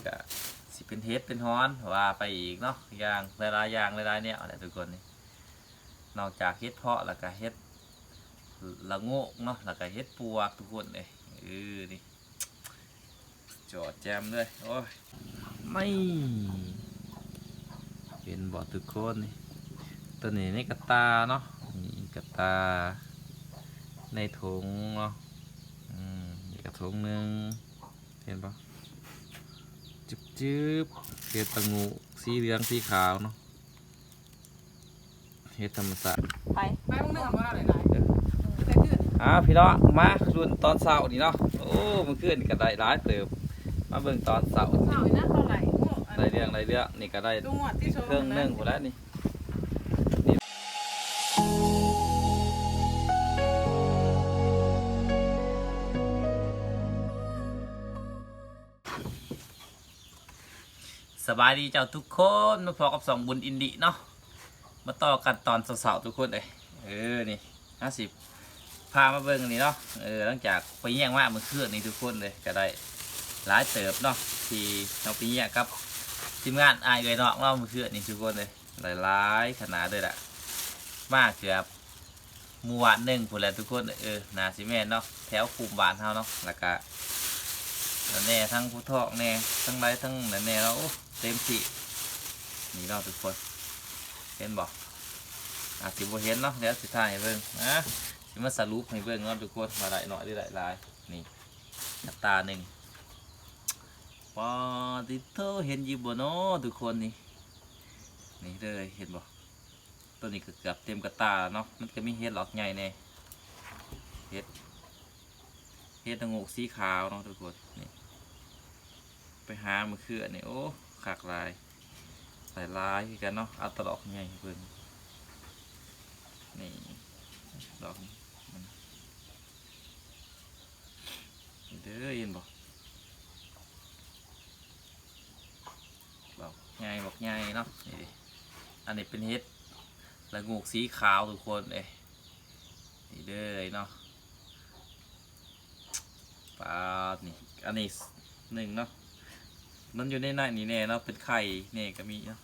ก็สิเป็นเฮ็ดเป็นฮ้อนว่าไปอีกเนาะอย่างหลายๆอย่างหลายๆเนี่ยอะไรทุกคนนี่นอกจากเฮ็ดเพาะแล้วก็เฮ็ดละโงกเนาะแล้วก็เฮ็ดปวกทุกคนเลยนี่จอดแจมด้วยโอ้ยไม่เป็นบ่ทุกคนนี่ตัวนี้นี่กระตาเนาะนี่กระตาในถุงเนาะนี่กระถุงหนึ่งเห็นปะจืบเห็ดตะงูสีเหลืองสีขาวเนาะเห็ดธรรมศาสตร์ไปมึงนึกว่าอะไรหลายแต่คือพี่น้องมารุ่นตอนเสาร์นี่เนาะโอ้มันขึ้นก็ได้ร้ายเติบมาเบิ่งตอนเสาร์เสาร์นะเท่าไหร่ได้เรื่องนี่ก็ได้เครื่องนึ่งหมดแล้วนี่สบายดีเจ้าทุกคนมาพอกับ2 บุญอินดีเนาะมาต่อกันตอนเสาร์ทุกคนเลยนี่50พามาเบิ่งนี่เนาะหลังจากไปแย่งว่ามือเครื่องนี่ทุกคนเลยก็ได้หลายเติบเนาะที่เราไปแย่งครับทีมงานอายเลยเนาะเล่ามือเครื่องนี่ทุกคนเลยหลายขนาดเลยแหละมากเกือบมูวานหนึ่งผุนแหละทุกคนนาซิเมนเนาะแถวคุมบานเท่าเนาะแล้วก็แน่ทั้งผู้ทอกแน่ทั้งไรทั้งแน่แล้วเต็มที่นี่เนาะทุกคนเห็นบอกสิบเห็นเนาะแล้วสุดท้ายเบิ่งสิมาสรุปให้เบิ่งเนาะทุกคนมาได้หน่อยได้หลายนี่ตาหนึ่งปอติโตเห็นยิบบ่เนาะทุกคนนี่เลยเห็นบ่ตัวนี้ก็เกือบเต็มกระตาเนาะมันก็มีเห็ดหลอกใหญ่แน่เห็ดตะโงกสีขาวเนาะทุกคนนี่ไปหามาคืออันนี้โอ้ขากลายลายกันเนาะเอาตลอกใหญ่เพิ่นนี่ดอกมันเด้อเห็นบ่บอกใหญ่เนาะนี่อันนี้เป็นเห็ดละโงกสีขาวทุกคนนี่เด้อเนาะปลานี่อันนี้หนึ่งเนาะมันอยู่ในนี่แน่เนาะเป็นไข่เนี่ยก็มีเนาะ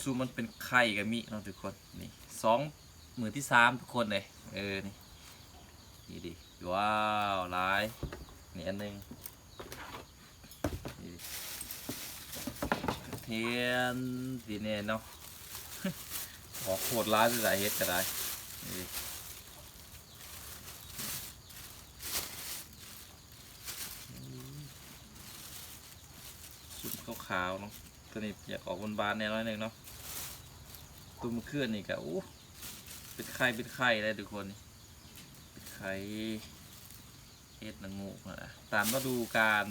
ซูมันเป็นไข่ก็มีเนาะทุกคนนี่มือที่3ทุกคนเลยนี่ดิว้าวลายนี่อันหนึ่งเทียนสีเนี่ยเนาะขอโคตรร้ายจะได้เฮ็ดก็ได้สุดขาวๆเนาะตัวนี้อยากออกบานๆแน่น้อยหนึ่งเนาะตัวมันเคลื่อนนี่ก็เป็นไข่เลยทุกคนนี่เป็นไข่เฮ็ดละงูนะตามฤดูกาล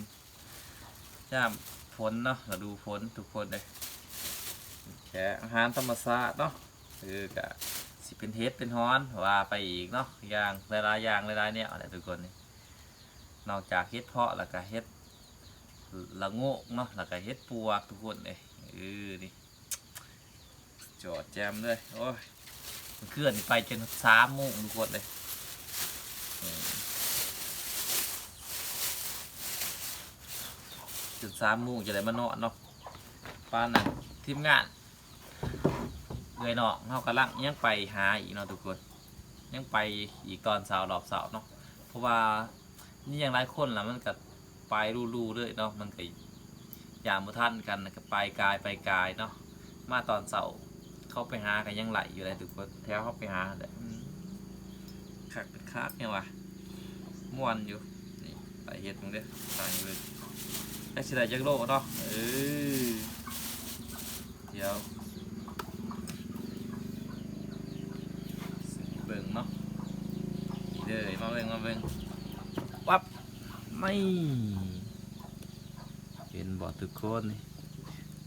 ย่ามฝนเนาะฤดูฝนทุกคนเลยแค่อาหารธรรมชาติเนาะก็สิเป็นเฮ็ดเป็นฮ้อนว่าไปอีกเนาะอย่างหลายๆอย่างหลายๆเนี่ยอะไรทุกคนนี่นอกจากเฮ็ดเพาะแล้วก็เฮ็ดละโงกเนาะแล้วก็เฮ็ดปวกทุกคนเลยนี่จอดแจมด้วยโอ้ยมันเคลื่อนไปจน3 โมงทุกคนเลยจน3 โมงจะได้มานอนเนาะป้านั่นทีมงานเลยเนาะเขากำลังยังไปหาอีกเนาะทุกคนยังไปอีกตอนเสาร์รอบเสาร์เนาะเพราะว่านี่ยังหลายคนแล้วมันก็ไปรูๆเลยเนาะมันก็อย่างมุทันกันก็ไปกายเนาะมาตอนเสาร์เข้าไปหากันยังไหลอยู่เลยทุกคนแถวเข้าไปหาเลยคักเป็นคักเนี่ยวะม่วนอยู่นี่ไหลเห็ดมึงเด้อตายเลยได้สิได้จักโลเนาะเดี๋ยวเบิ่งเนาะเดี๋ยวมาเบิ่งวับไม่เป็นบ่อทุกคนนี่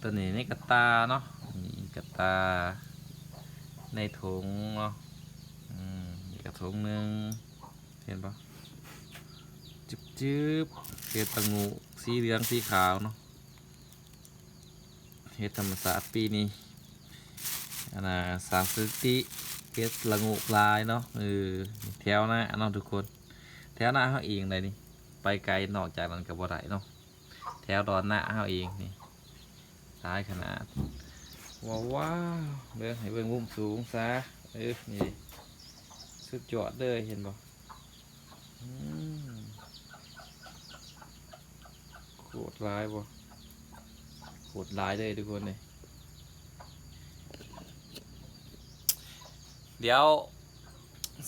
ตัวนี้นี่กระตาเนาะนี่กระตาในถุงเนาะนี่กระถุงหนึ่งเห็นปะจืบเห็ดตะงูสีเหลืองสีขาวเนาะเห็ดธรรมศาสตร์ปีนี้30เห็ดละงูลายเนาะแถวหน้าเนาะทุกคนแถวหน้าเขาเองเลยนี่ไป ไปไกลนอกจากนั้นก็บ่ได้เนาะแถวดอนหน้าเฮาเองนี่ซ้ายขนาดว้าวเบิ่งให้เบิ่งมุมสูงซะนี่สุดยอดเลยเห็นบ่โคตรร้ายบ่โคตรร้ายเลยทุกคนเลยเดี๋ยว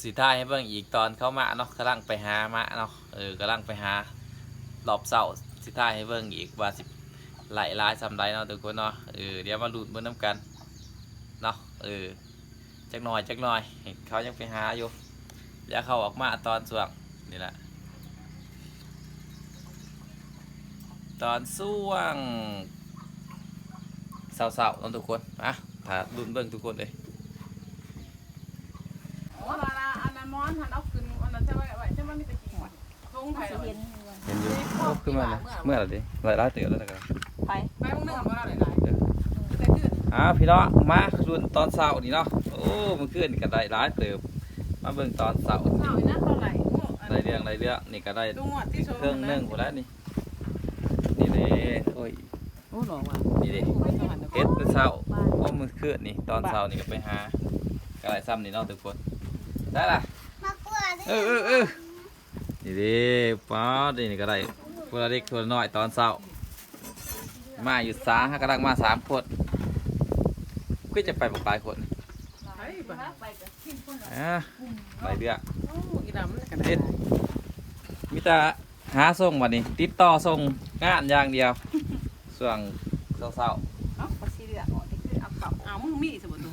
สีท้ายให้เบิ่งอีกตอนเข้ามาเนาะกำลังไปหามาเนาะกำลังไปหารอบเสาสีท้ายให้เบิ่งอีกว่าสิไหลลายซ้ำใดเนาะทุกคนเนาะเดี๋ยวมาลุ้นเบิ่งน้ำกันเนาะจักหน่อยเขายังไปหาอยู่เดี๋ยวเขาออกมาตอนส่วงนี่แหละตอนส่วงเสาๆเนาะทุกคนถ้าลุ้นเบิ่งทุกคนเลย อันนั้นมอนหันเอาขึ้นอันนั้นใช่ไหมใช่ไหมมีตะกี้ทงไผ่ เห็น เห็นอยู่ขึ้นมาเลยเมื่อไหร่ดิไหลร้ายเตี๋ยวแล้วนะครับ ไป ไปมึงนึ่งว่าหลายแต่ขึ้น พี่น้องมารุ่นตอนเช้านี่เนาะโอ้มันขึ้นกันได้ร้ายเติบมาเบิ่งตอนเช้า เท่านะเท่าไหร่ ได้เรื่องนี่ก็ได้ ดูหมดที่โชว์ เครื่องนึ่งหมดแล้วนี่เลยโอ้ย โอ้หลอกว่ะ นี่เลยเฮ็ดเป็นเช้าโอ้มันขึ้นนี่ตอนเช้านี่ก็ไปหาก็ได้ซ้ำนี่เนาะทุกคนได้ล่ะนี่ดิป๊อดนี่ก็ได้คนละเล็กคนละน้อยตอนเช้ามาอยู่กำลังมา3 คนก็จะไปบอกปลายคน ไปไป ไปเดือ โอ้กีดำเลยกัน เฮ็ดมีแต่หาส่งวันนี้ติดต่อส่งงานอย่างเดียวส่วงเศร้า เอ้าภาษีเหลือก่อนนี่คือเอาเข่า เอามึงมีสมบูรณ์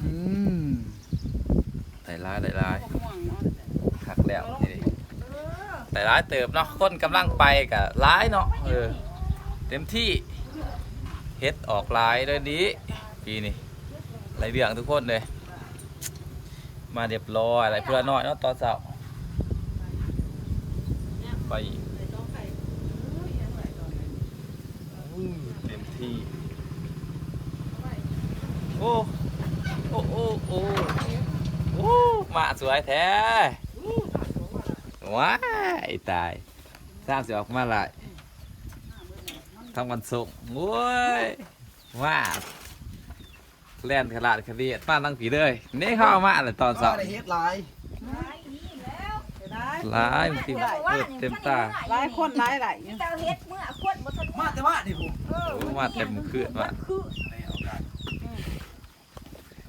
ได้ร้าย ม่วงเนาะ คักแล้วนี่ดิได้ร้ายเติบเนาะคนกำลังไปกับร้ายเนาะเต็มที่เฮ็ดออกลายเลยดีปีนี้หลายเรื่องทุกคนเลยมาเรียบร้อยอะไรเพื่อน้อยเนาะตอนเช้าไปอีกเต็มที่โอ้มาสวยแท้ว้ายตายสร้างเสียออกมาหลายทั้งวันศุกร์โว้ยว้าแล่นขลาดขลีดมาตั้งผีเลยนี่เข้ามาเลยตอนเช้า ได้เฮ็ดหลาย หลายมันเต็มตา หลายคนหลาย เจ้าเฮ็ดเมื่อขวดบ่ทัน มาแต่ว่าดิผม มาเต็มคืนว่า คือ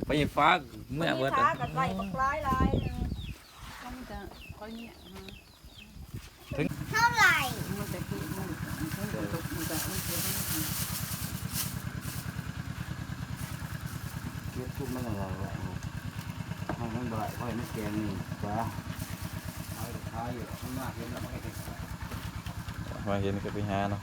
ไปฟ้าเมื่อเบิด ช้ากับไหลบักหลาย ก็มีแต่ก็เงี้ย เท่าไหร่ มันแต่คือมันแต่ เฮ็ดคุมมันอะไรวะมันบ่อยเพราะไม่แกงนี่จ้าเอาท้ายอยู่ข้างหน้าเห็นแล้วมันก็ มาเห็นก็ไปหาเนาะ